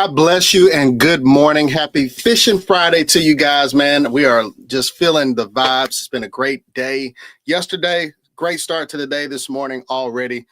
God bless you and good morning. Happy Fishing Friday to you guys, man. We are just feeling the vibes. It's been a great day yesterday. Great start to the day this morning already.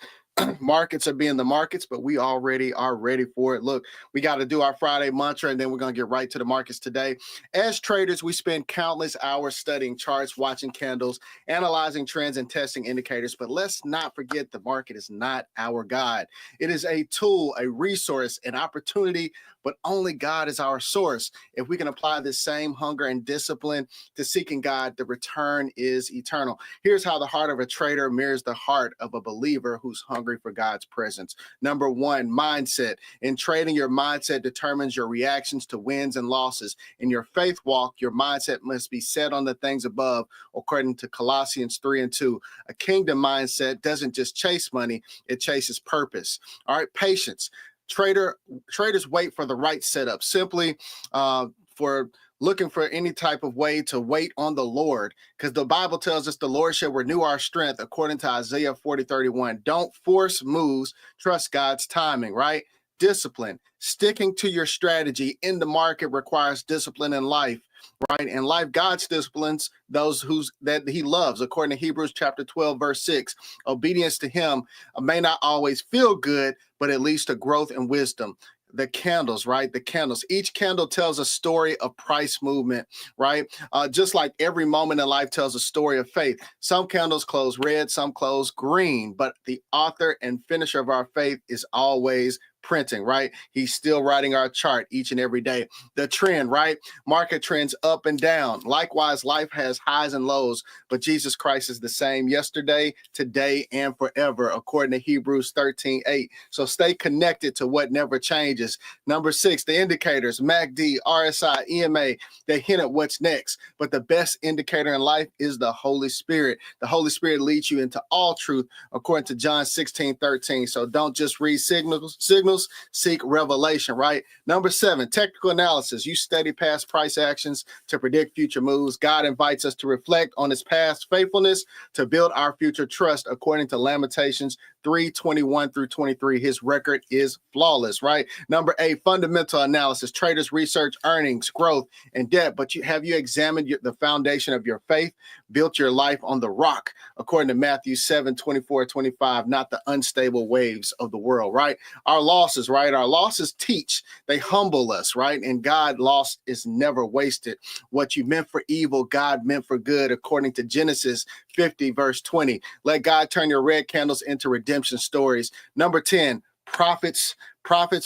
Markets are being the markets, but we already are ready for it. Look, we got to do our Friday mantra, and then we're going to get right to the markets today. As traders, we spend countless hours studying charts, watching candles, analyzing trends, and testing indicators. But let's not forget the market is not our God. It is a tool, a resource, an opportunity, but only God is our source. If we can apply this same hunger and discipline to seeking God, the return is eternal. Here's how the heart of a trader mirrors the heart of a believer who's hungry for God's presence. Number one, mindset. In trading, your mindset determines your reactions to wins and losses. In your faith walk, your mindset must be set on the things above, according to Colossians 3:2. A kingdom mindset doesn't just chase money, it chases purpose. All right, patience. Traders wait for the right setup, simply for looking for any type of way to wait on the Lord, because the Bible tells us the Lord shall renew our strength, according to Isaiah 40:31. Don't force moves, trust God's timing, right? Discipline. Sticking to your strategy in the market requires discipline in life, right? In life, God's disciplines those that he loves, according to Hebrews chapter 12, verse 6. Obedience to him may not always feel good, but it leads to growth and wisdom. The candles, right? The candles. Each candle tells a story of price movement, right? Just like every moment in life tells a story of faith. Some candles close red, some close green, but the author and finisher of our faith is always printing, right? He's still writing our chart each and every day. The trend, right? Market trends up and down. Likewise, life has highs and lows, but Jesus Christ is the same yesterday, today, and forever, according to Hebrews 13:8. So stay connected to what never changes. Number 6, the indicators, MACD, RSI, EMA, they hint at what's next. But the best indicator in life is the Holy Spirit. The Holy Spirit leads you into all truth, according to John 16:13. So don't just read signals, seek revelation, right? Number 7, technical analysis. You study past price actions to predict future moves. God invites us to reflect on his past faithfulness to build our future trust, according to Lamentations 3:21-23. His record is flawless, right? Number 8, fundamental analysis. Traders research earnings, growth, and debt, but have you examined the foundation of your faith, built your life on the rock, according to Matthew 7:24-25, not the unstable waves of the world, right? Our losses, right? Our losses teach, they humble us, right? And God loss is never wasted. What you meant for evil, God meant for good, according to Genesis 50, verse 20. Let God turn your red candles into redemption stories. Number 10, profits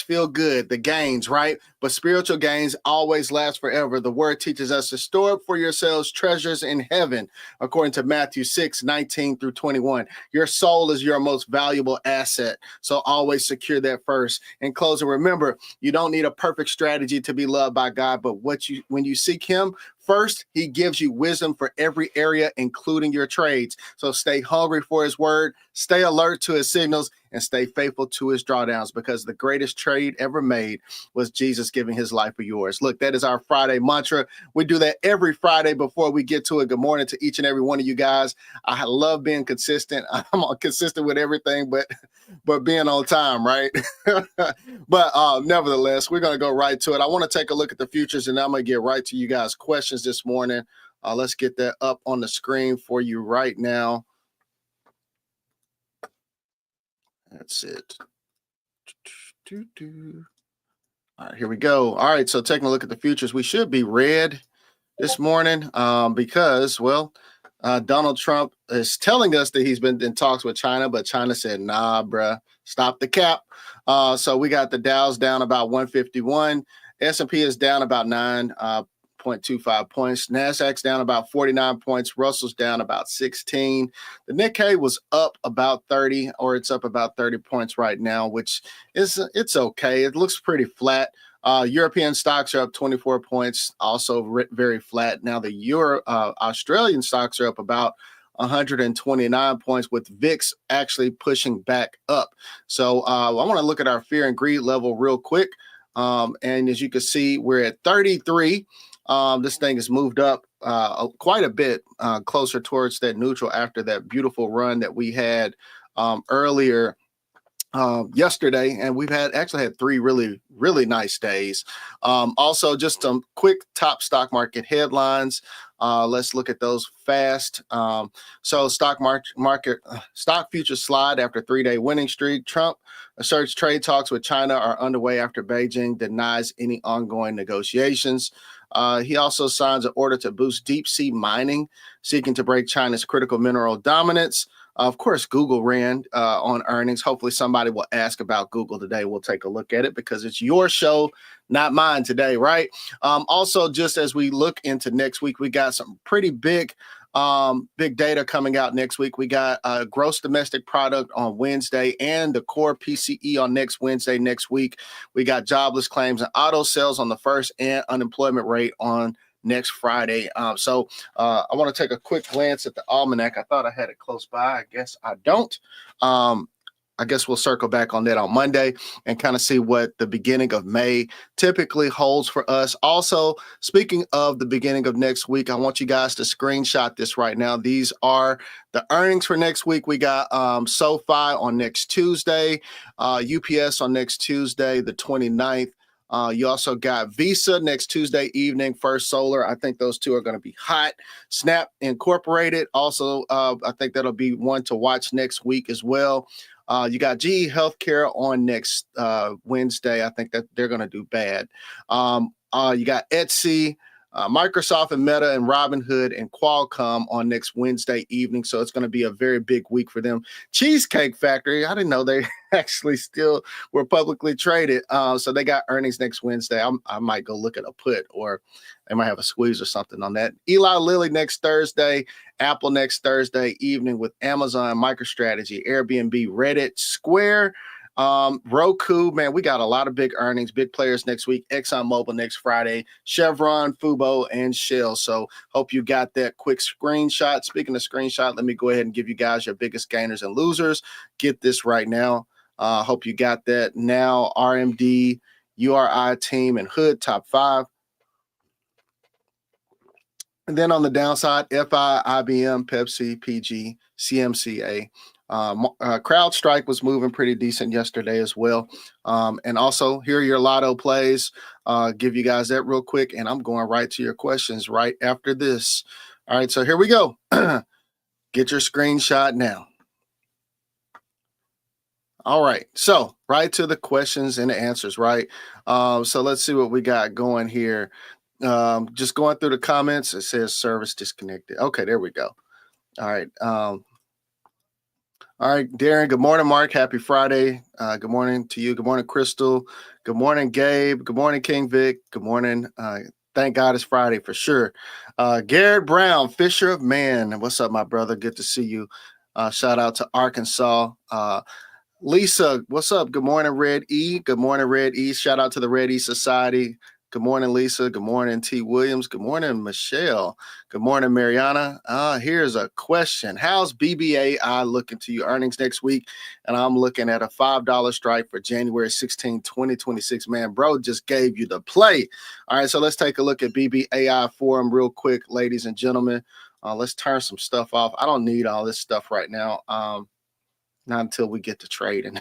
feel good, the gains, right? But spiritual gains always last forever. The word teaches us to store up for yourselves treasures in heaven, according to Matthew 6:19-21. Your soul is your most valuable asset, so always secure that first. In closing, remember, you don't need a perfect strategy to be loved by God, but when you seek him first, he gives you wisdom for every area, including your trades. So stay hungry for his word, stay alert to his signals, and stay faithful to his drawdowns, because the greatest trade ever made was Jesus giving his life for yours. Look, that is our Friday mantra. We do that every Friday before we get to it. Good morning to each and every one of you guys. I love being consistent. I'm consistent with everything, but being on time, right? But nevertheless, we're going to go right to it. I want to take a look at the futures, and I'm going to get right to you guys' questions this morning. Let's get that up on the screen for you right now. That's it. All right, here we go. All right, so taking a look at the futures, we should be red this morning because, well, Donald Trump is telling us that he's been in talks with China, but China said, nah, bruh, stop the cap. So we got the Dow's down about 151. S&P is down about 9.25 points. NASDAQ's down about 49 points. Russell's down about 16. The Nikkei was up about 30, or it's up about 30 points right now, which it's okay. It looks pretty flat. European stocks are up 24 points, also very flat. Now the Australian stocks are up about 129 points, with VIX actually pushing back up. So I want to look at our fear and greed level real quick. And as you can see, we're at 33. This thing has moved up quite a bit closer towards that neutral after that beautiful run that we had earlier yesterday, and we've actually had three really, really nice days. Also, just some quick top stock market headlines. Let's look at those fast. So, stock futures slide after 3-day winning streak. Trump asserts trade talks with China are underway after Beijing denies any ongoing negotiations. He also signs an order to boost deep sea mining, seeking to break China's critical mineral dominance. Of course, Google ran on earnings. Hopefully, somebody will ask about Google today. We'll take a look at it because it's your show, not mine today, right? Also, just as we look into next week, we got some pretty big data coming out next week. We got gross domestic product on Wednesday and the core PCE on next Wednesday next week. We got jobless claims and auto sales on the first and unemployment rate on next Friday. So I want to take a quick glance at the almanac. I thought I had it close by. I guess I don't. I guess we'll circle back on that on Monday and kind of see what the beginning of May typically holds for us. Also, speaking of the beginning of next week, I want you guys to screenshot this right now. These are the earnings for next week. We got SoFi on next Tuesday, UPS on next Tuesday, the 29th. You also got Visa next Tuesday evening, First Solar. I think those two are going to be hot. Snap Incorporated. Also, I think that'll be one to watch next week as well. You got GE Healthcare on next Wednesday. I think that they're going to do bad. You got Etsy, Microsoft and Meta and Robinhood and Qualcomm on next Wednesday evening. So it's going to be a very big week for them. Cheesecake Factory, I didn't know they actually still were publicly traded. So they got earnings next Wednesday. I might go look at a put, or they might have a squeeze or something on that. Eli Lilly next Thursday, Apple next Thursday evening with Amazon, MicroStrategy, Airbnb, Reddit, Square, Roku. Man, we got a lot of big earnings, big players next week. ExxonMobil next Friday, Chevron, Fubo, and Shell. So hope you got that quick screenshot. Speaking of screenshot, let me go ahead and give you guys your biggest gainers and losers. Get this right now. Hope you got that now. RMD, URI, Team, and Hood, top 5. And then on the downside, FI, IBM, Pepsi, PG, CMCA. CrowdStrike was moving pretty decent yesterday as well. And also, here are your lotto plays. Give you guys that real quick, and I'm going right to your questions right after this. All right, so here we go. Get your screenshot now. All right, so right to the questions and the answers, right? So let's see what we got going here. Just going through the comments, it says service disconnected. Okay, there we go. All right. All right, Darren. Good morning, Mark. Happy Friday. Good morning to you. Good morning, Crystal. Good morning, Gabe. Good morning, King Vic. Good morning. Thank God it's Friday for sure. Garrett Brown, Fisher of Man. What's up, my brother? Good to see you. Shout out to Arkansas. Lisa, what's up? Good morning, Red E. Good morning, Red E. Shout out to the Red E Society. Good morning, Lisa. Good morning, T. Williams. Good morning, Michelle. Good morning, Mariana. Here's a question. How's BBAI looking to you earnings next week? And I'm looking at a $5 strike for January 16, 2026. Man, bro just gave you the play. All right, so let's take a look at BBAI Forum real quick, ladies and gentlemen. Let's turn some stuff off. I don't need all this stuff right now. Not until we get to trading.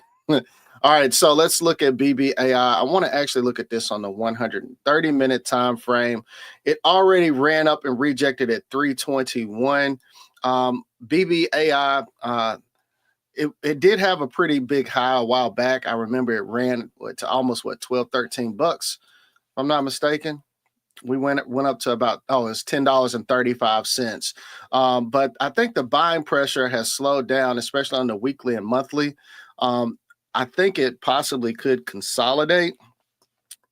All right, so let's look at BBAI. I want to actually look at this on the 130-minute time frame. It already ran up and rejected at 321. BBAI, it did have a pretty big high a while back. I remember it ran to almost 12, $13, if I'm not mistaken. We went up to about it's $10.35. But I think the buying pressure has slowed down, especially on the weekly and monthly. I think it possibly could consolidate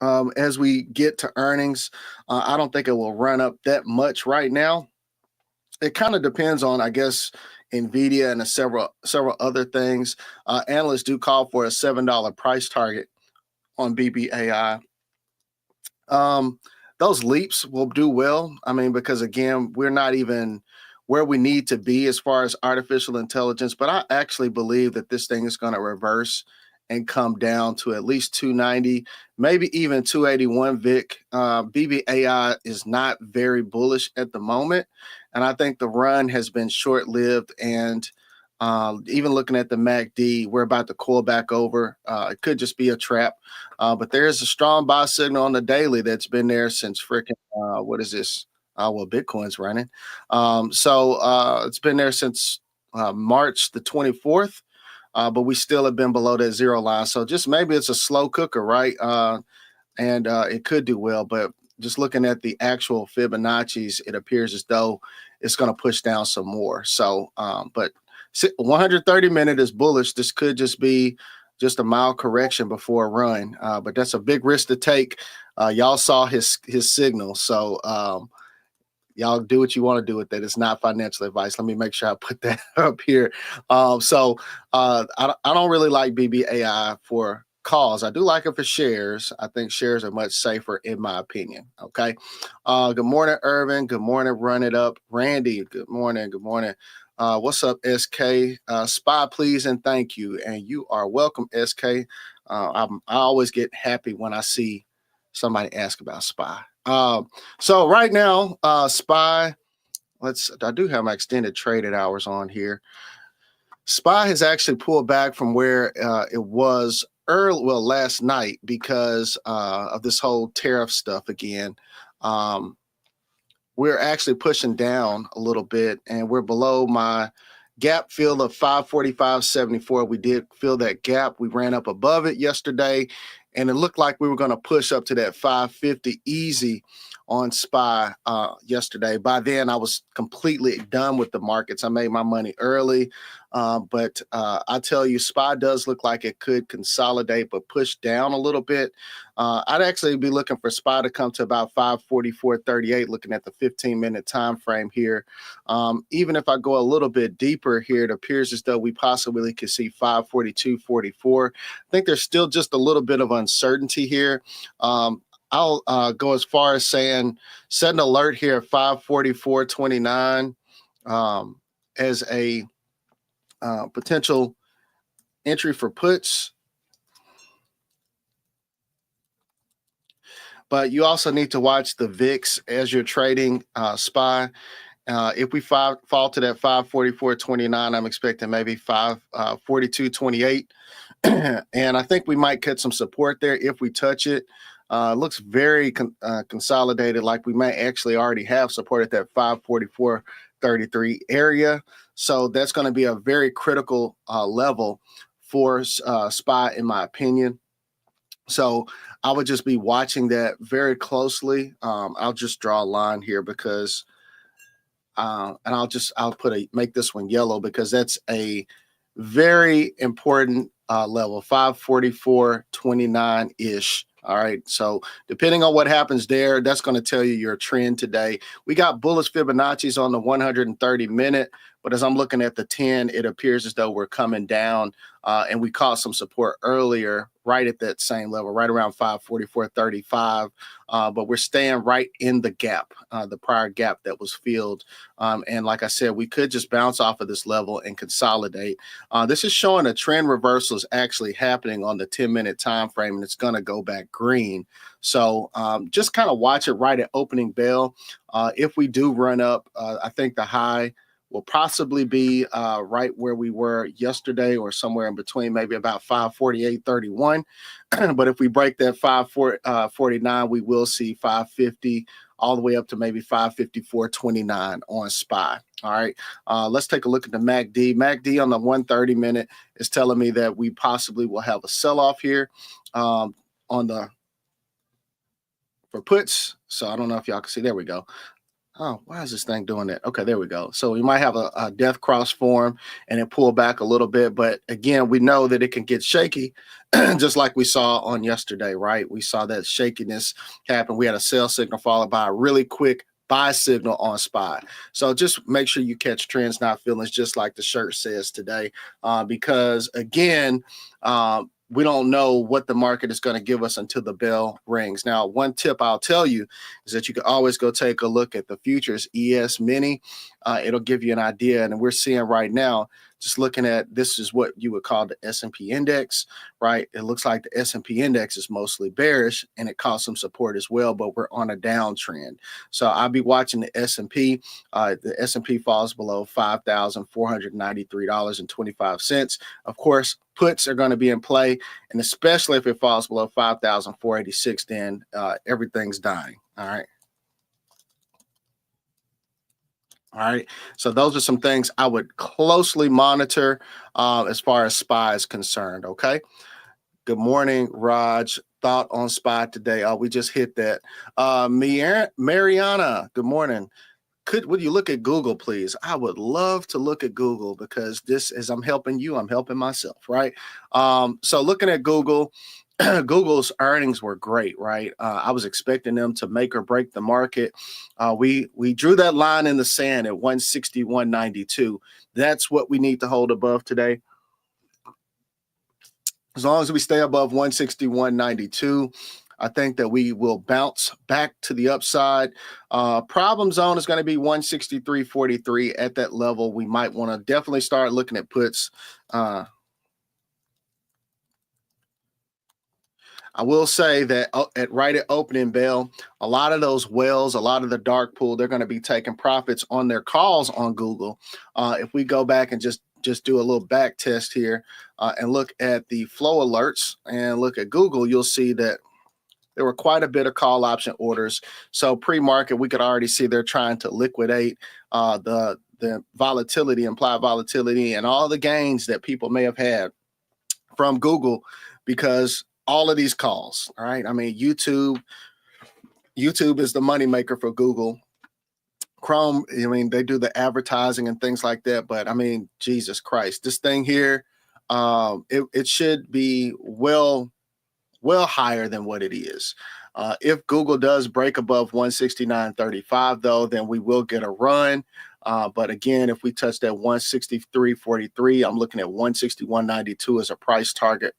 as we get to earnings. I don't think it will run up that much right now. It kind of depends on, I guess, Nvidia and several other things. Analysts do call for a $7 price target on BBAI. Those leaps will do well. I mean, because again, we're not even where we need to be as far as artificial intelligence, but I actually believe that this thing is going to reverse and come down to at least 290, maybe even 281 Vic. BBAI is not very bullish at the moment. And I think the run has been short-lived, and Even looking at the MACD, we're about to coil back over. It could just be a trap, but there is a strong buy signal on the daily that's been there since freaking what is this? Well, Bitcoin's running. It's been there since March the 24th, but we still have been below that zero line. So just maybe it's a slow cooker, right? And it could do well, but just looking at the actual Fibonacci's, it appears as though it's going to push down some more. So, but 130 minute is bullish. This could just be just a mild correction before a run, but that's a big risk to take. Y'all saw his signal, so y'all do what you want to do with that. It's not financial advice. Let me make sure I put that up here. I don't really like BBAI for calls. I do like it for shares. I think shares are much safer in my opinion. Okay. Good morning, Irvin. Good morning. Run it up. Randy. Good morning. Good morning. What's up, SK? SPY, please and thank you. And you are welcome, SK. I always get happy when I see somebody ask about SPY. So right now, SPY, I do have my extended traded hours on here. SPY has actually pulled back from where it was last night because of this whole tariff stuff again. We're actually pushing down a little bit and we're below my gap fill of 545.74. We did fill that gap. We ran up above it yesterday and it looked like we were going to push up to that 550 easy on SPY yesterday. By then, I was completely done with the markets. I made my money early, but I tell you, SPY does look like it could consolidate, but push down a little bit. I'd actually be looking for SPY to come to about 544.38, looking at the 15-minute time frame here. Even if I go a little bit deeper here, it appears as though we possibly could see 542.44. I think there's still just a little bit of uncertainty here. I'll go as far as saying set an alert here at 544.29 as a potential entry for puts. But you also need to watch the VIX as you're trading SPY. If we fall to that 544.29, I'm expecting maybe 542.28. And I think we might get some support there if we touch it. Looks very consolidated, like we may actually already have support at that 544.33 area. So that's going to be a very critical level for SPY, in my opinion. So I would just be watching that very closely. I'll just draw a line here because, and I'll make this one yellow because that's a very important level, 544.29 ish. All right. So depending on what happens there, that's going to tell you your trend today. We got bullish Fibonacci's on the 130 minute, but as I'm looking at the 10, it appears as though we're coming down and we caught some support earlier, right at that same level, right around 544.35. But we're staying right in the gap, the prior gap that was filled. And like I said, we could just bounce off of this level and consolidate. This is showing a trend reversal is actually happening on the 10-minute time frame, and it's going to go back green. So just kind of watch it right at opening bell. If we do run up, I think the high will possibly be right where we were yesterday or somewhere in between, maybe about 548.31. But if we break that 549, we will see 550 all the way up to maybe 554.29 on SPY. All right, let's take a look at the MACD. MACD on the 130 minute is telling me that we possibly will have a sell-off here for puts. So I don't know if y'all can see. There we go. Oh, why is this thing doing that? Okay, there we go. So we might have a death cross form and it pull back a little bit. But again, we know that it can get shaky, just like we saw on yesterday, right? We saw that shakiness happen. We had a sell signal followed by a really quick buy signal on SPY. So just make sure you catch trends, not feelings, just like the shirt says today. Because again, we don't know what the market is going to give us until the bell rings. Now, one tip I'll tell you is that you can always go take a look at the futures ES mini. It'll give you an idea. And we're seeing right now just looking at, this is what you would call the S&P index, right? It looks like the S&P index is mostly bearish and it caused some support as well, but we're on a downtrend. So I'll be watching the S&P. The S&P falls below $5,493.25. Of course, puts are going to be in play, and especially if it falls below 5,486, then everything's dying. All right. All right. So those are some things I would closely monitor as far as SPY is concerned. Okay. Good morning, Raj. Thought on SPY today. Oh, we just hit that. Mariana, good morning. Would you look at Google, please? I would love to look at Google, because this, as I'm helping you, I'm helping myself, right? So looking at Google, Google's earnings were great, right? I was expecting them to make or break the market. We drew that line in the sand at 161.92. That's what we need to hold above today. As long as we stay above 161.92, I think that we will bounce back to the upside. Problem zone is going to be 163.43. At that level, we might want to definitely start looking at puts. I will say that right at opening bell, a lot of those whales, a lot of the dark pool, they're going to be taking profits on their calls on Google. If we go back and just do a little back test here and look at the flow alerts and look at Google, you'll see that there were quite a bit of call option orders. So pre-market, we could already see they're trying to liquidate the volatility, implied volatility, and all the gains that people may have had from Google, because all of these calls, all right? I mean, YouTube is the moneymaker for Google. Chrome, I mean, they do the advertising and things like that, but I mean, Jesus Christ, this thing here, it should be well higher than what it is. If Google does break above 169.35, though, then we will get a run. But again, if we touch that 163.43, I'm looking at 161.92 as a price target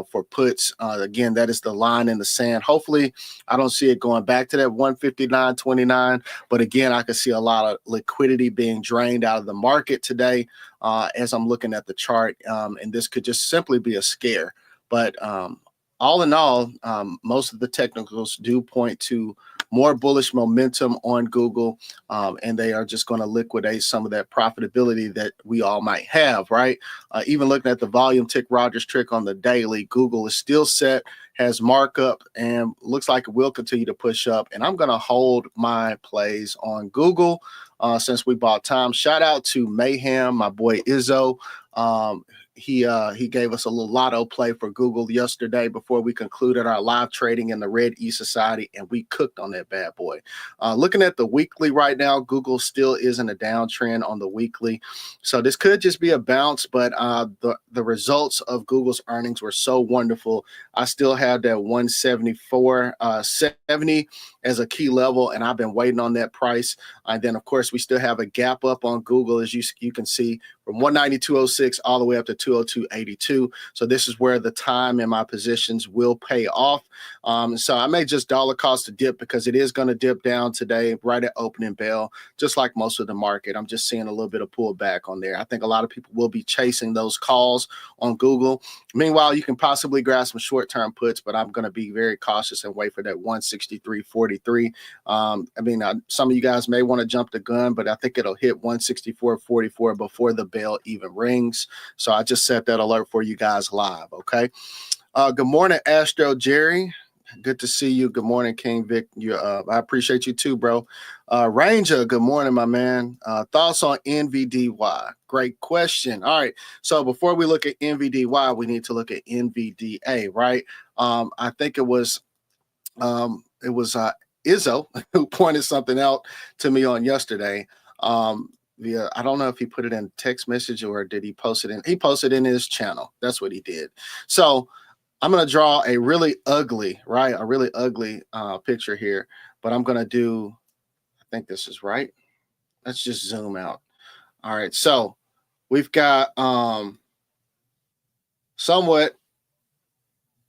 for puts. Again, that is the line in the sand. Hopefully, I don't see it going back to that 159.29. But again, I could see a lot of liquidity being drained out of the market today as I'm looking at the chart. And this could just simply be a scare. But all in all, most of the technicals do point to more bullish momentum on Google, and they are just going to liquidate some of that profitability that we all might have, right? Even looking at the volume tick Rogers trick on the daily, Google is still set, has markup, and looks like it will continue to push up. And I'm going to hold my plays on Google since we bought time. Shout out to Mayhem, my boy Izzo. He gave us a little lotto play for Google yesterday before we concluded our live trading in the Red E Society, and we cooked on that bad boy. Looking at the weekly right now, Google still is in a downtrend on the weekly. So this could just be a bounce, but the results of Google's earnings were so wonderful. I still have that 174.70 as a key level, and I've been waiting on that price. And then, of course, we still have a gap up on Google, as you can see, from 192.06 all the way up to 202.82. So this is where the time in my positions will pay off. So I may just dollar cost a dip, because it is going to dip down today right at opening bell, just like most of the market. I'm just seeing a little bit of pullback on there. I think a lot of people will be chasing those calls on Google. Meanwhile, you can possibly grab some short-term puts, but I'm going to be very cautious and wait for that 163.43. I mean, some of you guys may want to jump the gun, but I think it'll hit 164.44 before the bell even rings. So I just set that alert for you guys live. Okay. Good morning, Astro Jerry. Good to see you. Good morning, King Vic. I appreciate you too, bro. Ranger, good morning, my man. Thoughts on NVDY? Great question. All right. So before we look at NVDY, we need to look at NVDA, right? I think it was Izzo who pointed something out to me on yesterday. I don't know if he put it in text message or did he post it in? He posted in his channel. That's what he did. So I'm going to draw a really ugly, right? A really ugly picture here, but I'm going to do, I think this is right. Let's just zoom out. All right. So we've got somewhat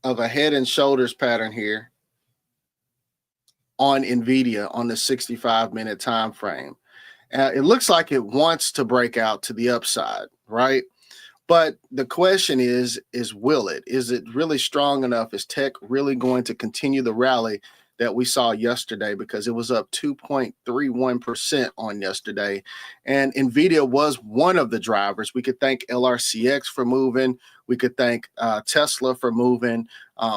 of a head and shoulders pattern here on Nvidia on the 65-minute time frame. It looks like it wants to break out to the upside, right? But the question is will it? Is it really strong enough? Is tech really going to continue the rally that we saw yesterday? Because it was up 2.31% on yesterday. And Nvidia was one of the drivers. We could thank LRCX for moving. We could thank Tesla for moving.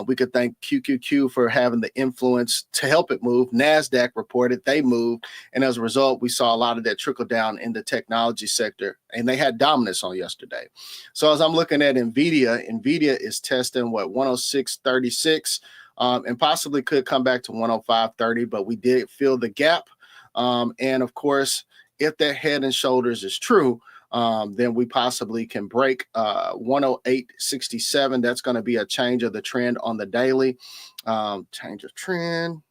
We could thank QQQ for having the influence to help it move. NASDAQ reported they moved. And as a result, we saw a lot of that trickle down in the technology sector. And they had dominance on yesterday. So as I'm looking at NVIDIA is testing what 106.36 and possibly could come back to 105.30, but we did fill the gap. And of course, if that head and shoulders is true, then we possibly can break 108.67. That's going to be a change of the trend on the daily. Change of trend.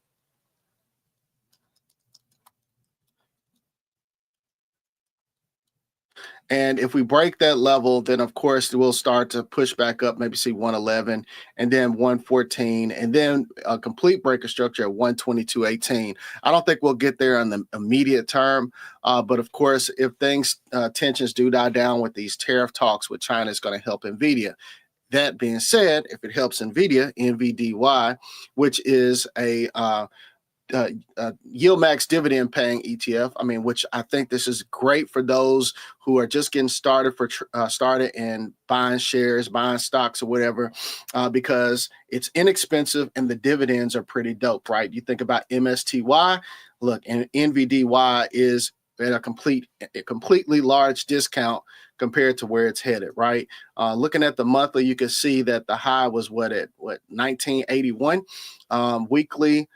And if we break that level, then of course we'll start to push back up, maybe see 111 and then 114, and then a complete break of structure at 122.18. I don't think we'll get there in the immediate term, but of course, if tensions do die down with these tariff talks with China, it's going to help Nvidia. That being said, if it helps Nvidia, NVDY, which is a yield max dividend paying ETF. I mean, which I think this is great for those who are just getting started started in buying shares, buying stocks or whatever, because it's inexpensive and the dividends are pretty dope, right? You think about MSTY, look, and NVDY is at a completely large discount compared to where it's headed, right? Looking at the monthly, you can see that the high was at 1981. Weekly,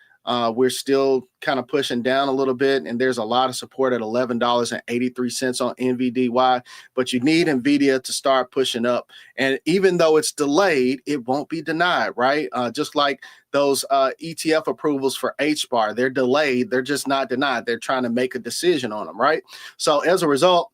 we're still kind of pushing down a little bit, and there's a lot of support at $11.83 on NVDY, but you need Nvidia to start pushing up. And even though it's delayed, it won't be denied, right? Just like those ETF approvals for HBAR, they're delayed, they're just not denied. They're trying to make a decision on them, right? So as a result,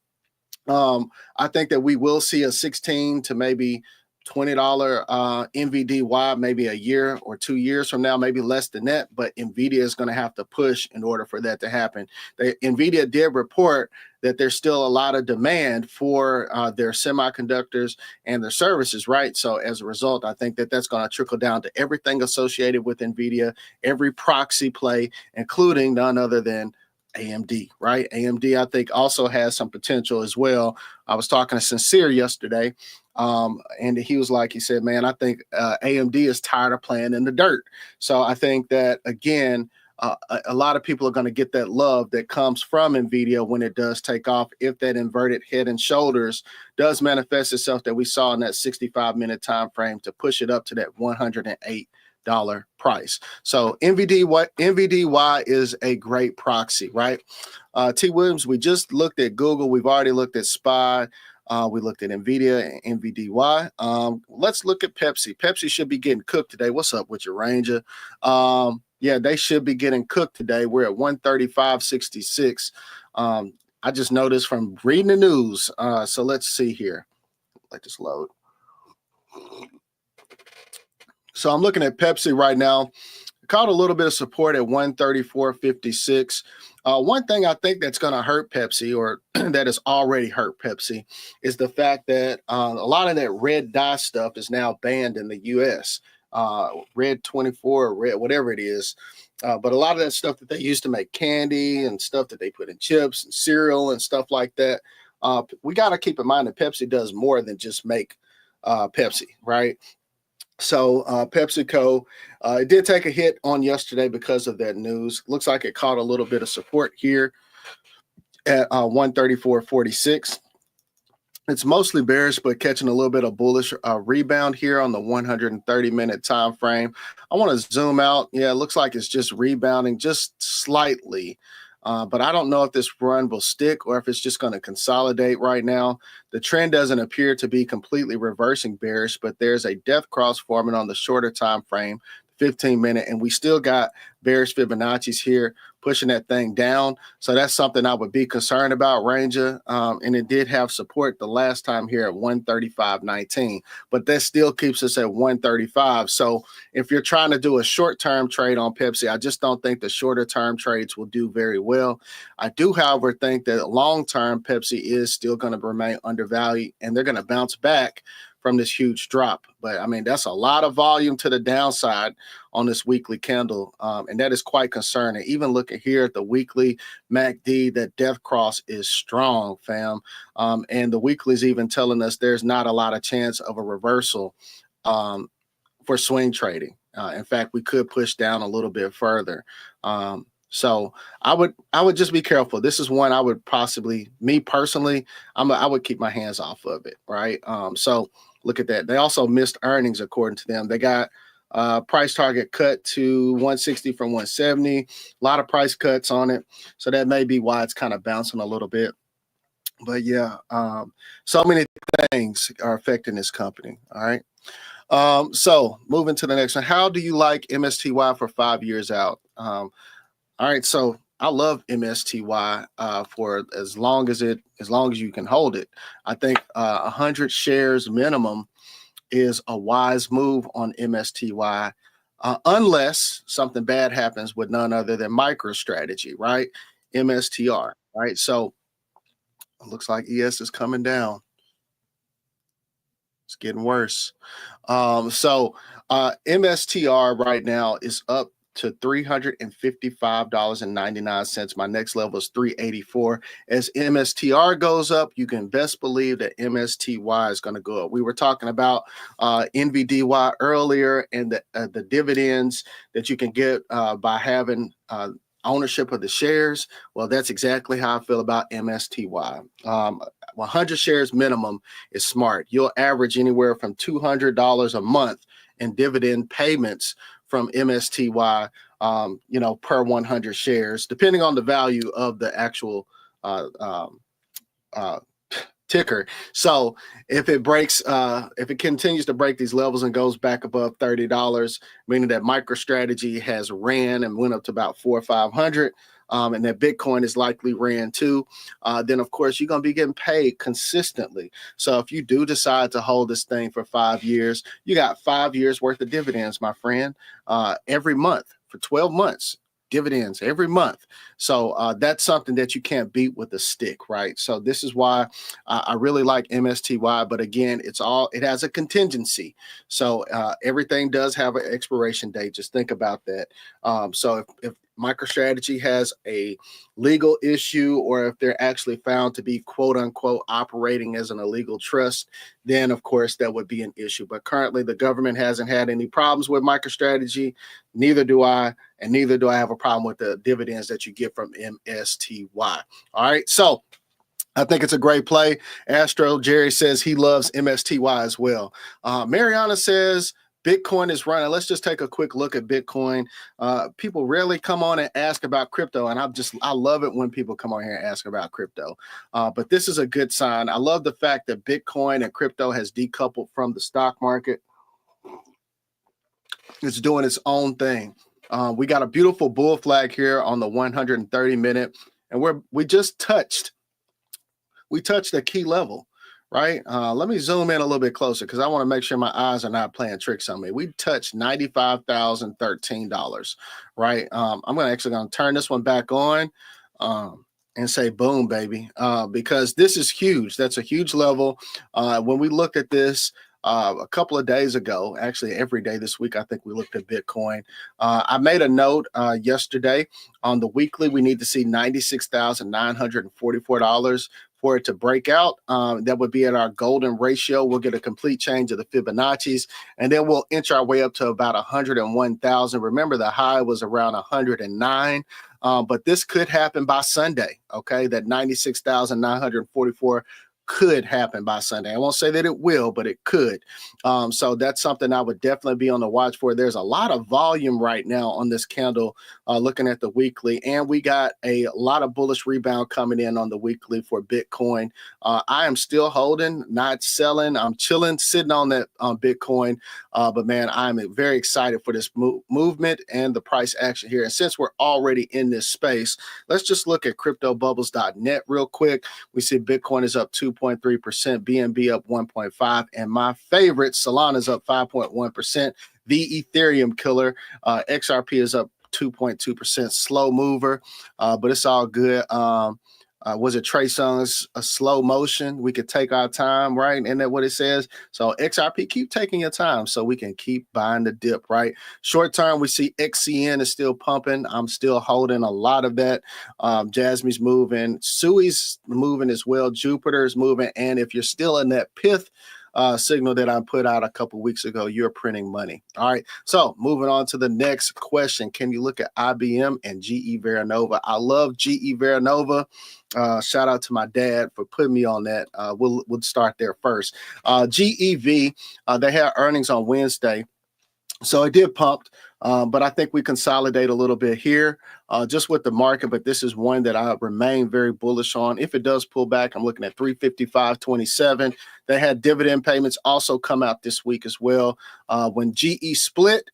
I think that we will see a 16 to maybe $20 NVDY maybe a year or 2 years from now, maybe less than that. But Nvidia is going to have to push in order for that to happen. Nvidia did report that there's still a lot of demand for their semiconductors and their services, right? So as a result, I think that that's going to trickle down to everything associated with Nvidia, every proxy play, including none other than AMD, right? AMD, I think, also has some potential as well. I was talking to Sincere yesterday, and he said, man, I think AMD is tired of playing in the dirt. So I think that, again, a lot of people are going to get that love that comes from NVIDIA when it does take off, if that inverted head and shoulders does manifest itself that we saw in that 65-minute time frame to push it up to that $108 price. So NVDY is a great proxy, right? T. Williams, we just looked at Google. We've already looked at SPY. We looked at Nvidia and NVDY. Let's look at Pepsi. Pepsi should be getting cooked today. What's up with your Ranger? Yeah, they should be getting cooked today. We're at 135.66. I just noticed from reading the news. So let's see here. Let this load. So I'm looking at Pepsi right now. Caught a little bit of support at 134.56. One thing I think that's going to hurt Pepsi, or that has already hurt Pepsi, is the fact that a lot of that red dye stuff is now banned in the U.S. Red 24, red, whatever it is. But a lot of that stuff that they used to make candy and stuff that they put in chips and cereal and stuff like that, we got to keep in mind that Pepsi does more than just make Pepsi, right? So PepsiCo, it did take a hit on yesterday because of that news. Looks like it caught a little bit of support here at 134.46. It's mostly bearish, but catching a little bit of bullish rebound here on the 130-minute time frame. I want to zoom out. Yeah, it looks like it's just rebounding just slightly. But I don't know if this run will stick or if it's just going to consolidate right now. The trend doesn't appear to be completely reversing bearish, but there's a death cross forming on the shorter time frame. 15-minute, and we still got bearish Fibonacci's here pushing that thing down. So that's something I would be concerned about, Ranger. And it did have support the last time here at 135.19, but that still keeps us at 135. So if you're trying to do a short-term trade on Pepsi, I just don't think the shorter-term trades will do very well. I do, however, think that long-term Pepsi is still going to remain undervalued, and they're going to bounce back from this huge drop. But I mean, that's a lot of volume to the downside on this weekly candle, and that is quite concerning. Even looking here at the weekly MACD, that death cross is strong, fam. And the weekly is even telling us there's not a lot of chance of a reversal for swing trading. In fact, we could push down a little bit further. So I would just be careful. This is one I would possibly, me personally, I would keep my hands off of it, right? So look at that. They also missed earnings according to them. They got price target cut to 160 from 170. A lot of price cuts on it. So that may be why it's kind of bouncing a little bit. But yeah, so many things are affecting this company. All right. So moving to the next one. How do you like MSTY for 5 years out? All right. So I love MSTY for as long as you can hold it. I think 100 shares minimum is a wise move on MSTY, unless something bad happens with none other than MicroStrategy, right? MSTR, right? So it looks like ES is coming down. It's getting worse. So MSTR right now is up to $355.99. My next level is $384. As MSTR goes up, you can best believe that MSTY is going to go up. We were talking about NVDY earlier, and the dividends that you can get by having ownership of the shares. Well, that's exactly how I feel about MSTY. 100 shares minimum is smart. You'll average anywhere from $200 a month in dividend payments from MSTY, per 100 shares, depending on the value of the actual ticker. So if it continues to break these levels and goes back above $30, meaning that MicroStrategy has ran and went up to about 400 or 500, and that Bitcoin is likely ran too, then of course you're going to be getting paid consistently. So if you do decide to hold this thing for 5 years, you got 5 years worth of dividends, my friend, every month for 12 months. Dividends every month. So that's something that you can't beat with a stick, right? So this is why I really like MSTY, but again, it has a contingency. So everything does have an expiration date. Just think about that. So if MicroStrategy has a legal issue, or if they're actually found to be quote unquote operating as an illegal trust, then of course that would be an issue. But currently the government hasn't had any problems with MicroStrategy. Neither do I, and neither do I have a problem with the dividends that you get from MSTY. All right. So I think it's a great play. Astro Jerry says he loves MSTY as well. Mariana says Bitcoin is running. Let's just take a quick look at Bitcoin. People rarely come on and ask about crypto, and I love it when people come on here and ask about crypto. But this is a good sign. I love the fact that Bitcoin and crypto has decoupled from the stock market. It's doing its own thing. We got a beautiful bull flag here on the 130-minute, and we touched a key level, right? Let me zoom in a little bit closer because I want to make sure my eyes are not playing tricks on me. We touched $95,013, right? I'm actually going to turn this one back on and say boom, baby, because this is huge. That's a huge level. When we looked at this a couple of days ago, actually every day this week, I think we looked at Bitcoin. I made a note yesterday on the weekly. We need to see $96,944 for it to break out. That would be at our golden ratio. We'll get a complete change of the Fibonacci's, and then we'll inch our way up to about 101,000. Remember, the high was around 109, but this could happen by Sunday, okay? That 96,944 could happen by Sunday. I won't say that it will, but it could. So that's something I would definitely be on the watch for. There's a lot of volume right now on this candle, looking at the weekly, and we got a lot of bullish rebound coming in on the weekly for Bitcoin. I am still holding, not selling. I'm chilling, sitting on that Bitcoin. But man, I'm very excited for this movement and the price action here. And since we're already in this space, let's just look at cryptobubbles.net real quick. We see Bitcoin is up 2.3%, BNB up 1.5%, and my favorite, Solana is up 5.1%. The Ethereum killer, XRP is up 2.2%, slow mover, but it's all good. Was it Trey Songz, a slow motion? We could take our time, right? Isn't that what it says? So XRP, keep taking your time so we can keep buying the dip, right? Short term, we see XCN is still pumping. I'm still holding a lot of that. Jasmine's moving. Sui's moving as well. Jupiter is moving. And if you're still in that pith signal that I put out a couple weeks ago, you're printing money. All right. So moving on to the next question. Can you look at IBM and GE Vernova? I love GE Vernova. Shout out to my dad for putting me on that. We'll start there first. GEV, they had earnings on Wednesday. So it did pump, but I think we consolidate a little bit here just with the market. But this is one that I remain very bullish on. If it does pull back, I'm looking at 355.27. They had dividend payments also come out this week as well. When GE split,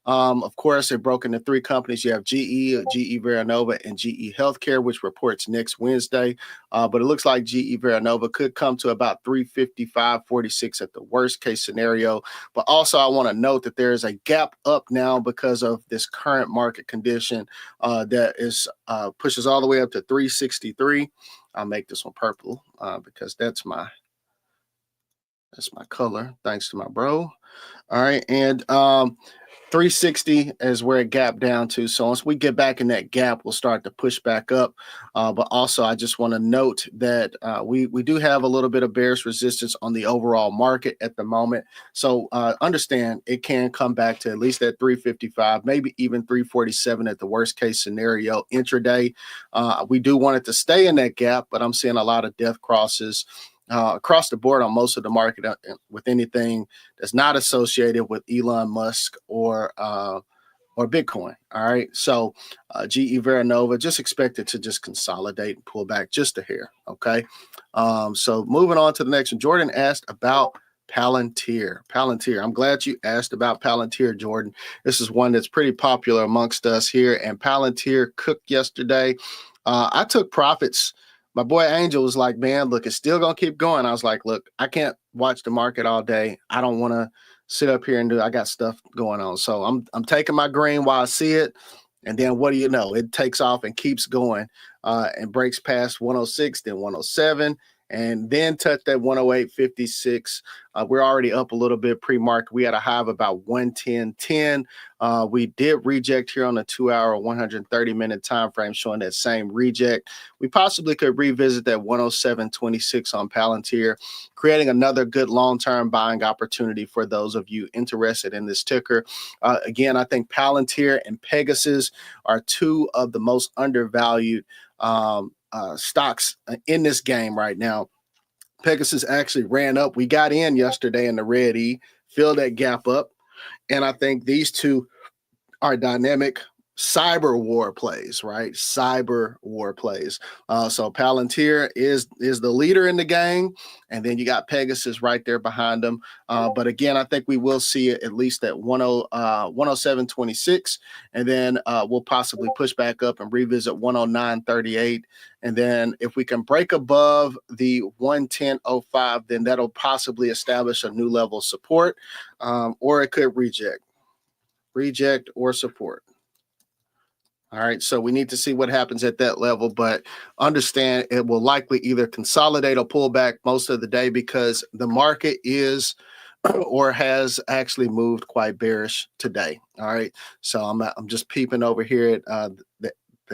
of course, it broke into three companies. You have GE, GE Vernova, and GE Healthcare, which reports next Wednesday. But it looks like GE Vernova could come to about 355.46 at the worst case scenario. But also, I want to note that there is a gap up now because of this current market condition that is pushes all the way up to 363. I'll make this one purple because that's my color. Thanks to my bro. All right, and 360 is where it gapped down to. So once we get back in that gap, we'll start to push back up. But also, I just want to note that we do have a little bit of bearish resistance on the overall market at the moment. So understand it can come back to at least that 355, maybe even 347 at the worst case scenario intraday. We do want it to stay in that gap, but I'm seeing a lot of death crosses across the board on most of the market with anything that's not associated with Elon Musk or Bitcoin. All right. So GE Vernova, just expect it to just consolidate and pull back just a hair. Okay. So moving on to the next one. Jordan asked about Palantir. I'm glad you asked about Palantir, Jordan. This is one that's pretty popular amongst us here. And Palantir cooked yesterday. I took profits. My boy Angel was like, man, look, it's still going to keep going. I was like, look, I can't watch the market all day. I don't want to sit up here and I got stuff going on. So I'm taking my green while I see it. And then what do you know? It takes off and keeps going and breaks past 106, then 107, and then touch that 108.56. We're already up a little bit pre-market. We had a high of about 110.10. We did reject here on the 2-hour, 130-minute time frame, showing that same reject. We possibly could revisit that 107.26 on Palantir, creating another good long-term buying opportunity for those of you interested in this ticker. Again, I think Palantir and Pegasus are two of the most undervalued stocks in this game right now. Pegasus actually ran up. We got in yesterday in the red E, filled that gap up. And I think these two are dynamic cyber war plays, right? Cyber war plays. So Palantir is the leader in the game, and then you got Pegasus right there behind them. But again, I think we will see it at least at 107.26, and then we'll possibly push back up and revisit 109.38. And then if we can break above the 110.05, then that'll possibly establish a new level of support, or it could reject or support. All right, so we need to see what happens at that level, but understand it will likely either consolidate or pull back most of the day because the market is or has actually moved quite bearish today. All right, so I'm just peeping over here at the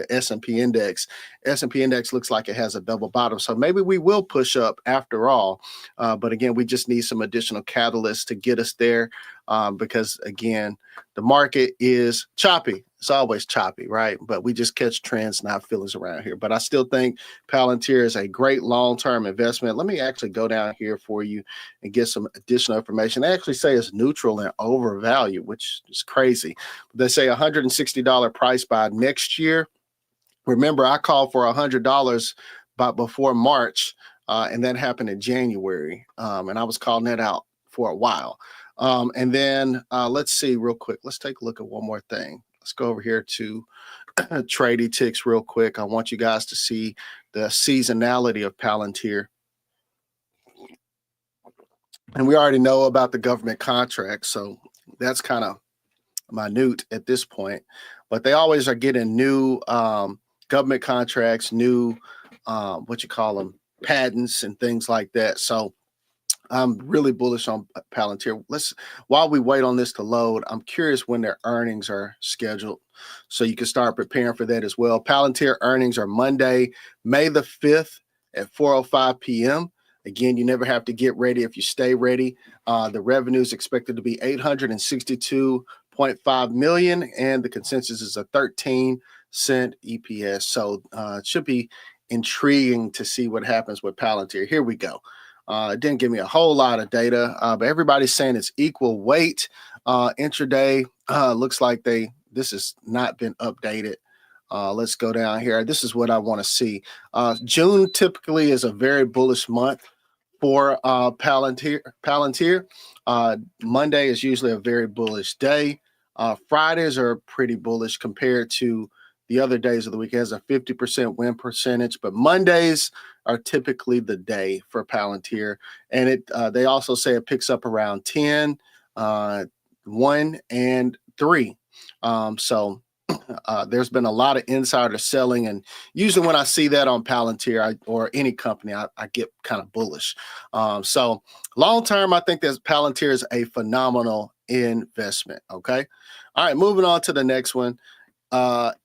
S&P index. S&P index looks like it has a double bottom, so maybe we will push up after all. But again, we just need some additional catalysts to get us there. because again, the market is choppy. It's always choppy, right? But we just catch trends, not feelings around here. But I still think Palantir is a great long-term investment. Let me actually go down here for you and get some additional information. They actually say it's neutral and overvalued, which is crazy. They say $160 price by next year. Remember, I called for $100 before March, and that happened in January. And I was calling that out for a while. And then let's see real quick. Let's take a look at one more thing. Let's go over here to Trady Ticks real quick. I want you guys to see the seasonality of Palantir. And we already know about the government contract, so that's kind of minute at this point. But they always are getting new government contracts, new patents and things like that. So I'm really bullish on Palantir. While we wait on this to load, I'm curious when their earnings are scheduled, so you can start preparing for that as well. Palantir earnings are Monday, May the 5th at 4:05 p.m. Again, you never have to get ready if you stay ready. The revenue is expected to be $862.5 million, and the consensus is a 13-cent EPS. So it should be intriguing to see what happens with Palantir. Here we go. It didn't give me a whole lot of data, but everybody's saying it's equal weight. Intraday looks like this has not been updated. Let's go down here. This is what I want to see. June typically is a very bullish month for Palantir. Monday is usually a very bullish day. Fridays are pretty bullish compared to the other days of the week. It has a 50% win percentage, but Mondays are typically the day for Palantir. And they also say it picks up around 10, 1, and 3. So there's been a lot of insider selling, and usually when I see that on Palantir or any company, I get kind of bullish. So long term, I think that Palantir is a phenomenal investment. Okay. All right, moving on to the next one.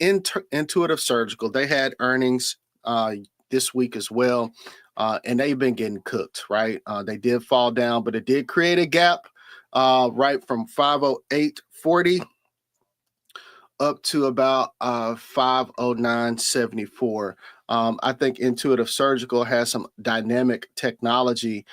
Intuitive Surgical, they had earnings this week as well, and they've been getting cooked, right? They did fall down, but it did create a gap right from 508.40 up to about 509.74. I think Intuitive Surgical has some dynamic technology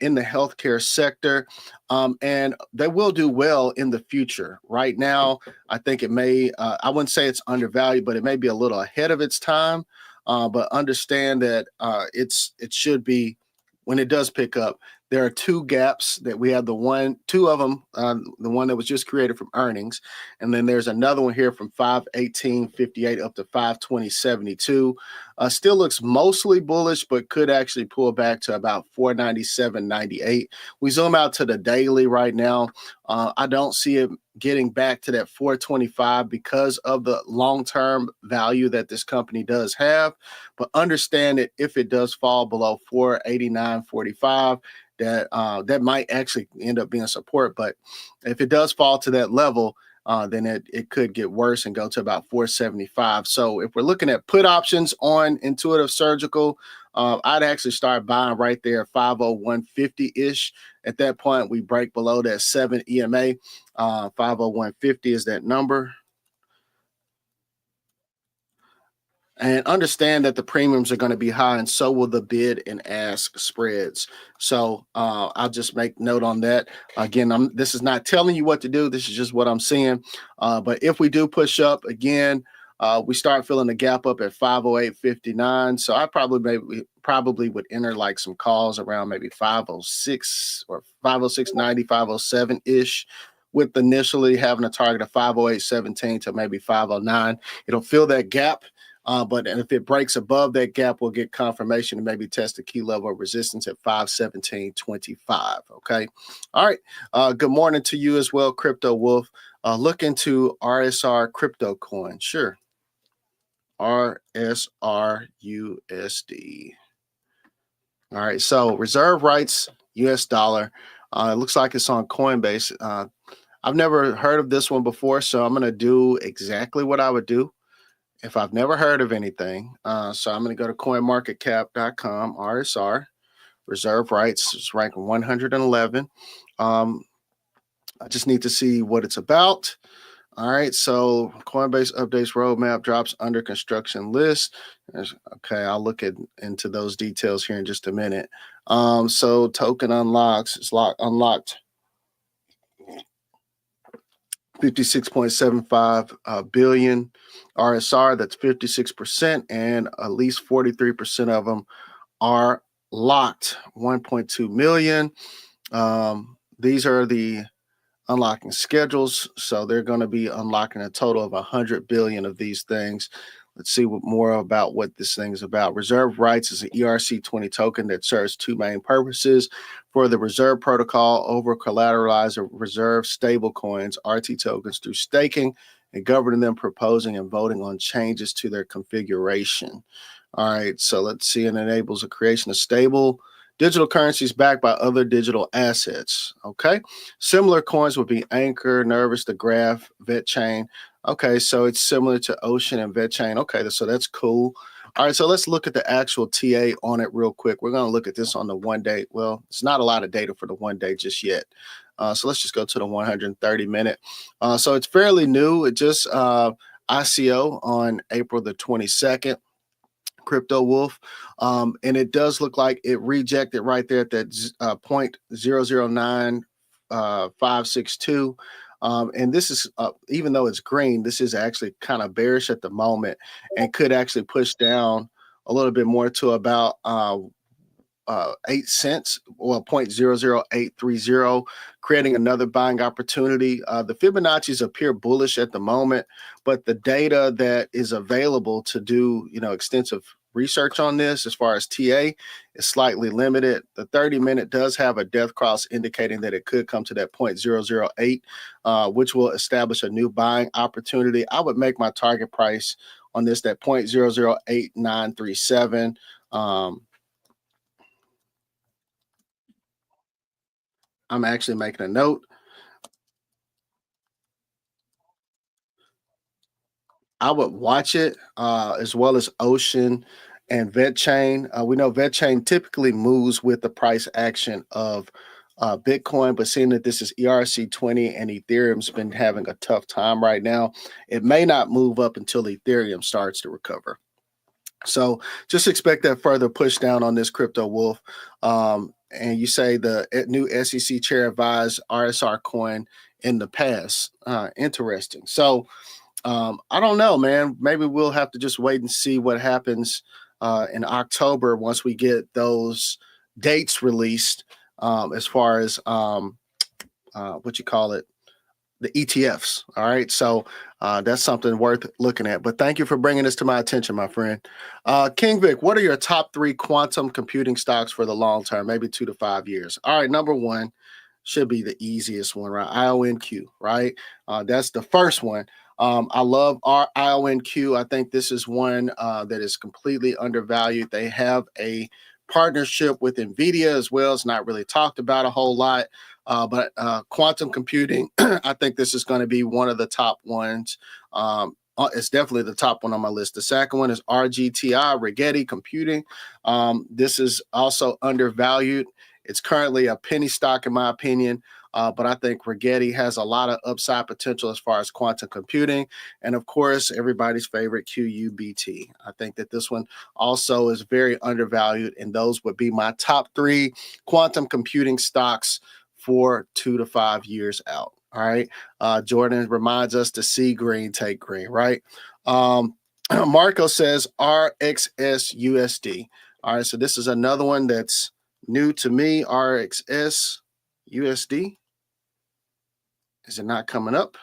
in the healthcare sector, and they will do well in the future. Right now, I think it may, I wouldn't say it's undervalued, but it may be a little ahead of its time. But understand that it should be, when it does pick up, there are two gaps that we have. Two of them, the one that was just created from earnings, and then there's another one here from 518.58 up to 520.72. Still looks mostly bullish, but could actually pull back to about 497.98. We zoom out to the daily right now. I don't see it getting back to that 425 because of the long-term value that this company does have. But understand that if it does fall below 489.45, that might actually end up being support. But if it does fall to that level, then it could get worse and go to about 475. So if we're looking at put options on Intuitive Surgical, I'd actually start buying right there, 501.50-ish. At that point, we break below that 7 EMA. 501.50 is that number. And understand that the premiums are going to be high, and so will the bid and ask spreads. So I'll just make note on that. Again, this is not telling you what to do. This is just what I'm seeing. But if we do push up again, we start filling the gap up at 508.59. So I probably would enter like some calls around maybe 506 or 506.90, 507-ish, with initially having a target of 508.17 to maybe 509. It'll fill that gap. But if it breaks above that gap, we'll get confirmation and maybe test the key level of resistance at 517.25. Okay. All right. Good morning to you as well, Crypto Wolf. Look into RSR crypto coin. Sure. RSRUSD. All right. So reserve rights, US dollar. It looks like it's on Coinbase. I've never heard of this one before, so I'm going to do exactly what I would do if I've never heard of anything. So I'm going to go to coinmarketcap.com, RSR, reserve rights, it's ranking 111. I just need to see what it's about. All right, so Coinbase updates roadmap, drops under construction list. Okay, I'll look into those details here in just a minute. So token unlocks, it's unlocked 56.75 billion RSR. That's 56%, and at least 43% of them are locked. 1.2 million. These are the unlocking schedules. So they're going to be unlocking a total of 100 billion of these things. Let's see more about what this thing is about. Reserve rights is an ERC20 token that serves two main purposes for the reserve protocol: over collateralized reserve stable coins, RT tokens, through staking and governing them, proposing and voting on changes to their configuration. All right, so let's see. It enables the creation of stable digital currencies backed by other digital assets. Okay. Similar coins would be Anchor, Nervous, the Graph, VetChain. Okay. So it's similar to Ocean and VetChain. Okay. So that's cool. All right. So let's look at the actual TA on it real quick. We're going to look at this on the 1 day. Well, it's not a lot of data for the 1 day just yet. So let's just go to the 130 minute. So it's fairly new. It just ICO on April the 22nd. Crypto Wolf, and it does look like it rejected right there at that 0.009562. And this is, even though it's green, this is actually kind of bearish at the moment and could actually push down a little bit more to about 8 cents, or 0.00830, creating another buying opportunity. The Fibonacci's appear bullish at the moment, but the data that is available to do, extensive research on this as far as TA is slightly limited. The 30-minute does have a death cross indicating that it could come to that 0.008, which will establish a new buying opportunity. I would make my target price on this that 0.008937. I'm actually making a note. I would watch it, as well as Ocean and VetChain. We know VetChain typically moves with the price action of Bitcoin, but seeing that this is ERC20 and Ethereum's been having a tough time right now, it may not move up until Ethereum starts to recover. So just expect that further push down on this Crypto Wolf. And you say the new SEC chair advised RSR coin in the past. Interesting. So I don't know, man. Maybe we'll have to just wait and see what happens in October once we get those dates released, as far as what you call it, the ETFs. All right. So that's something worth looking at. But thank you for bringing this to my attention, my friend. King Vic, what are your top 3 quantum computing stocks for the long term, maybe 2 to 5 years? All right. Number 1 should be the easiest one, right? IONQ, right? That's the first one. I love our IONQ. I think this is one that is completely undervalued. They have a partnership with Nvidia as well. It's not really talked about a whole lot. But quantum computing, I think this is going to be one of the top ones. It's definitely the top one on my list. The second one is RGTI, Rigetti Computing. This is also undervalued. It's currently a penny stock, in my opinion. But I think Rigetti has a lot of upside potential as far as quantum computing. And of course, everybody's favorite QUBT. I think that this one also is very undervalued. And those would be my top 3 quantum computing stocks for 2 to 5 years out. All right. Jordan reminds us to see green, take green, right? Marco says RXSUSD. All right. So this is another one that's new to me. RXSUSD. Is it not coming up?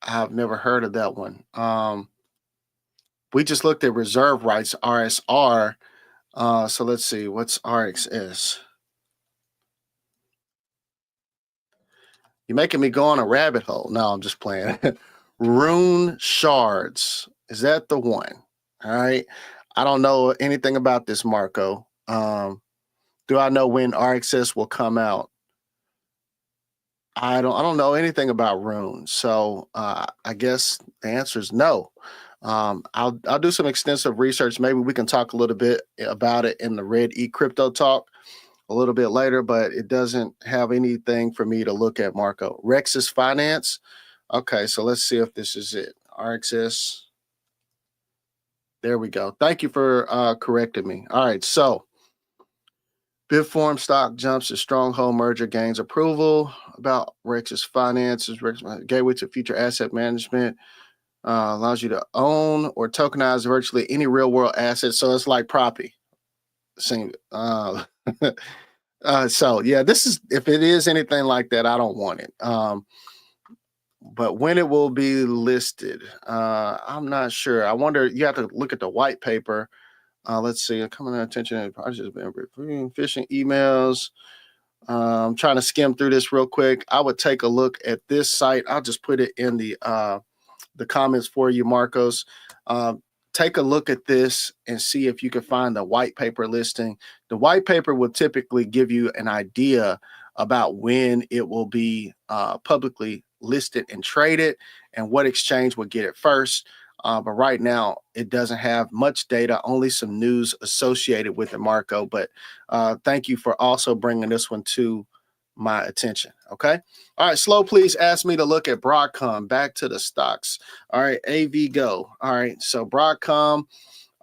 I've never heard of that one. We just looked at reserve rights, RSR. So let's see. What's RXS? You're making me go on a rabbit hole. No, I'm just playing. Rune Shards. Is that the one? All right. I don't know anything about this, Marco. Do I know when RXS will come out? I don't know anything about Rune. So I guess the answer is no. I'll do some extensive research. Maybe we can talk a little bit about it in the Red E Crypto Talk a little bit later, but it doesn't have anything for me to look at, Marco. Rex's Finance. Okay, so let's see if this is it. RXS. There we go. Thank you for correcting me. All right, so Bitform stock jumps to stronghold merger gains approval. About Rex's Finances, gateway to future asset management. Allows you to own or tokenize virtually any real world asset. So it's like property. Same. So yeah, this is, if it is anything like that, I don't want it. But when it will be listed, I'm not sure. I wonder. You have to look at the white paper. Let's see. Coming to attention. Projects been phishing emails. I'm trying to skim through this real quick. I would take a look at this site. I'll just put it in the comments for you, Marcos. Take a look at this and see if you can find the white paper listing. The white paper will typically give you an idea about when it will be publicly listed and traded and what exchange will get it first. But right now, it doesn't have much data, only some news associated with it, Marco. But thank you for also bringing this one to my attention. Okay. All right. Slow, please ask me to look at Broadcom. Back to the stocks. All right. AV go. All right. So Broadcom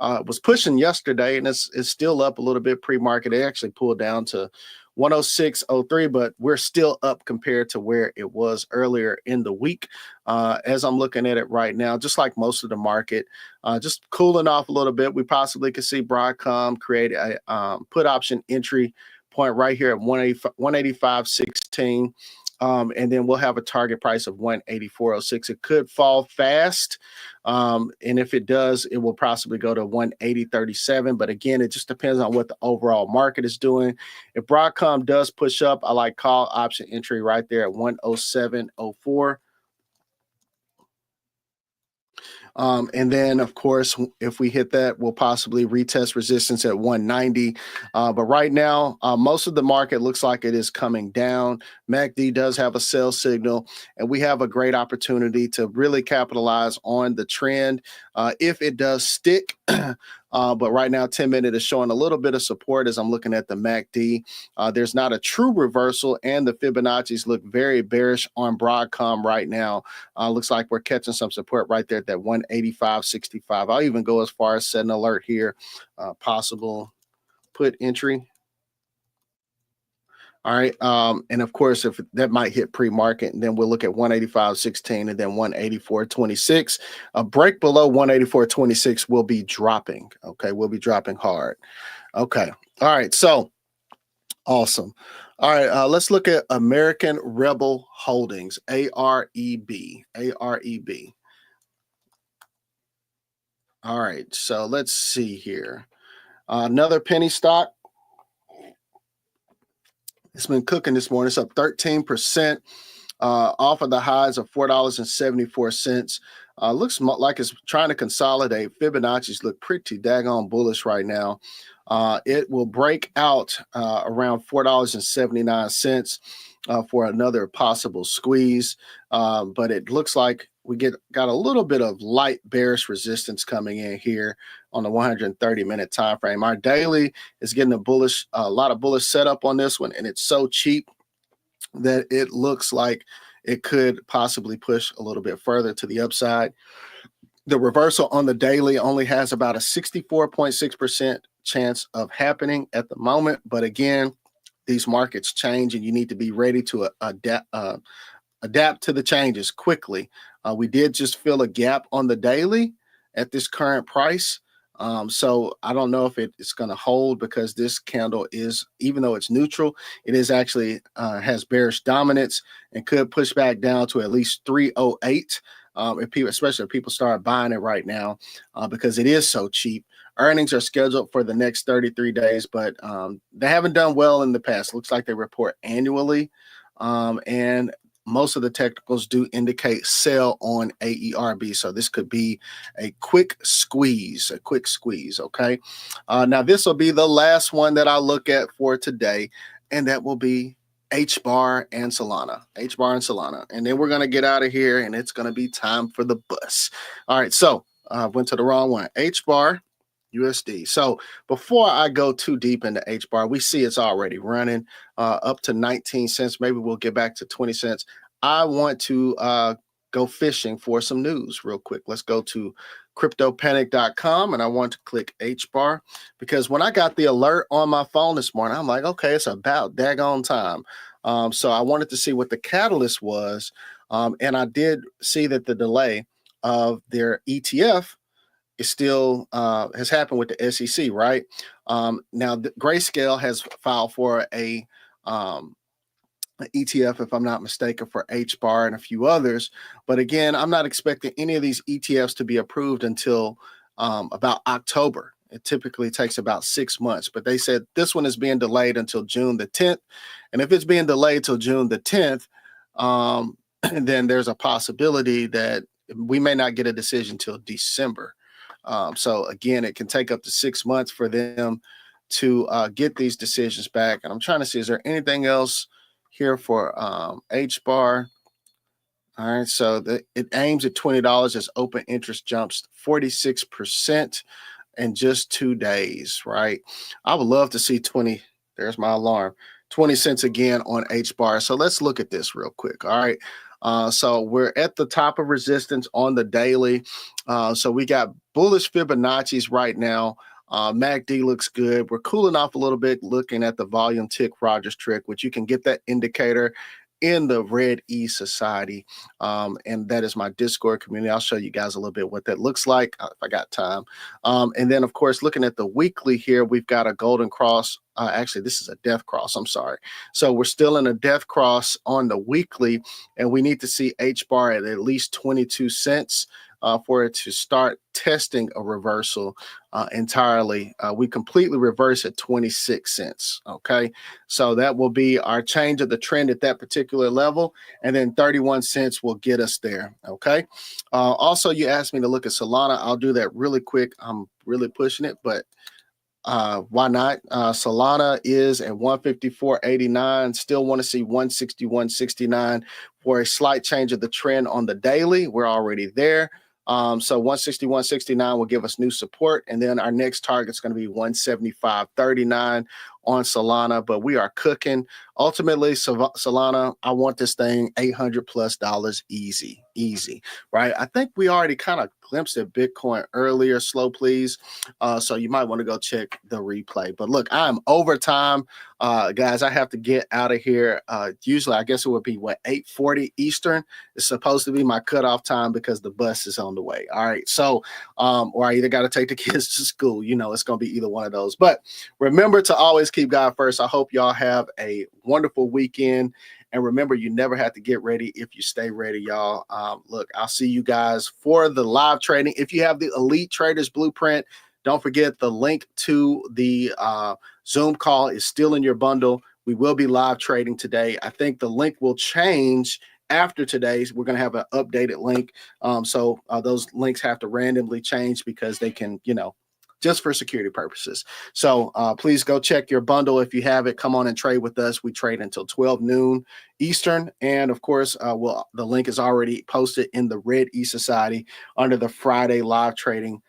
was pushing yesterday, and it's still up a little bit pre-market. It actually pulled down to 106.03, but we're still up compared to where it was earlier in the week. As I'm looking at it right now, just like most of the market, just cooling off a little bit. We possibly could see Broadcom create a put option entry point right here at 185.16. And then we'll have a target price of 184.06. It could fall fast. And if it does, it will possibly go to 180.37. But again, it just depends on what the overall market is doing. If Broadcom does push up, I like call option entry right there at 107.04. And then, of course, if we hit that, we'll possibly retest resistance at 190. But right now, most of the market looks like it is coming down. MACD does have a sell signal, and we have a great opportunity to really capitalize on the trend if it does stick. But right now, 10-minute is showing a little bit of support as I'm looking at the MACD. There's not a true reversal, and the Fibonacci's look very bearish on Broadcom right now. Looks like we're catching some support right there at that 185.65. I'll even go as far as set an alert here. Possible put entry. All right. And of course, if that might hit pre-market, and then we'll look at 185.16 and then 184.26. A break below 184.26 will be dropping. Okay. We'll be dropping hard. Okay. All right. So awesome. All right. Let's look at American Rebel Holdings, AREB. AREB. All right. So let's see here. Another penny stock. It's been cooking this morning. It's up 13% off of the highs of $4.74. Looks like it's trying to consolidate. Fibonacci's look pretty daggone bullish right now. It will break out around $4.79 for another possible squeeze. But it looks like we got a little bit of light bearish resistance coming in here on the 130-minute time frame. Our daily is getting a lot of bullish setup on this one, and it's so cheap that it looks like it could possibly push a little bit further to the upside. The reversal on the daily only has about a 64.6% chance of happening at the moment. But again, these markets change, and you need to be ready to adapt to the changes quickly. We did just fill a gap on the daily at this current price. So I don't know if it's going to hold, because this candle is, even though it's neutral, it is actually has bearish dominance and could push back down to at least 308. Especially if people start buying it right now, because it is so cheap. Earnings are scheduled for the next 33 days, but they haven't done well in the past. Looks like they report annually, and most of the technicals do indicate sell on AERB. So this could be a quick squeeze, okay? Now, this will be the last one that I look at for today, and that will be HBAR and Solana. HBAR and Solana. And then we're going to get out of here, and it's going to be time for the bus. All right, so I went to the wrong one. HBAR. USD. So before I go too deep into HBAR, we see it's already running up to 19 cents. Maybe we'll get back to 20 cents. I want to go fishing for some news real quick. Let's go to cryptopanic.com and I want to click HBAR because when I got the alert on my phone this morning, I'm like, okay, it's about daggone time. So I wanted to see what the catalyst was. And I did see that the delay of their ETF is still has happened with the SEC, right? Now, the Grayscale has filed for an ETF, if I'm not mistaken, for HBAR and a few others. But again, I'm not expecting any of these ETFs to be approved until about October. It typically takes about 6 months, but they said this one is being delayed until June the 10th. And if it's being delayed till June the 10th, then there's a possibility that we may not get a decision till December. So again, it can take up to 6 months for them to get these decisions back. And I'm trying to see, is there anything else here for HBAR? All right, so it aims at $20 as open interest jumps 46% in just 2 days, right? I would love to see 20. There's my alarm. 20 cents again on HBAR. So let's look at this real quick. All right. So we're at the top of resistance on the daily. So we got bullish Fibonacci's right now. MACD looks good. We're cooling off a little bit looking at the volume tick Rogers trick, which you can get that indicator in the Red E Society. And that is my Discord community. I'll show you guys a little bit what that looks like if I got time. And then, of course, looking at the weekly here, we've got a golden cross. Actually, this is a death cross. I'm sorry. So we're still in a death cross on the weekly, and we need to see HBAR at least 22 cents for it to start testing a reversal entirely. We completely reverse at 26 cents. Okay. So that will be our change of the trend at that particular level. And then 31 cents will get us there. Okay. Also, you asked me to look at Solana. I'll do that really quick. I'm really pushing it, but why not? Solana is at 154.89. Still want to see 161.69 for a slight change of the trend on the daily. We're already there. So 161.69 will give us new support. And then our next target is going to be 175.39 on Solana. But we are cooking. Ultimately, Solana, I want this thing $800+ easy, right? I think we already kind of glimpsed at Bitcoin earlier. Slow, please. So you might want to go check the replay. But look, I'm overtime. Guys, I have to get out of here. Usually, I guess it would be, 8:40 Eastern. It's supposed to be my cutoff time because the bus is on the way. All right. So, or I either got to take the kids to school. It's going to be either one of those. But remember to always keep God first. I hope y'all have a wonderful weekend. And remember, you never have to get ready if you stay ready, y'all. Look, I'll see you guys for the live trading. If you have the Elite Traders Blueprint, don't forget the link to the Zoom call is still in your bundle. We will be live trading today. I think the link will change after today's. We're going to have an updated link. So those links have to randomly change because they can, just for security purposes. So please go check your bundle. If you have it, come on and trade with us. We trade until 12 noon Eastern. And of course, the link is already posted in the Red E Society under the Friday live trading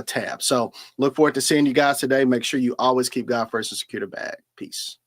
tab. So look forward to seeing you guys today. Make sure you always keep God first and secure the bag. Peace.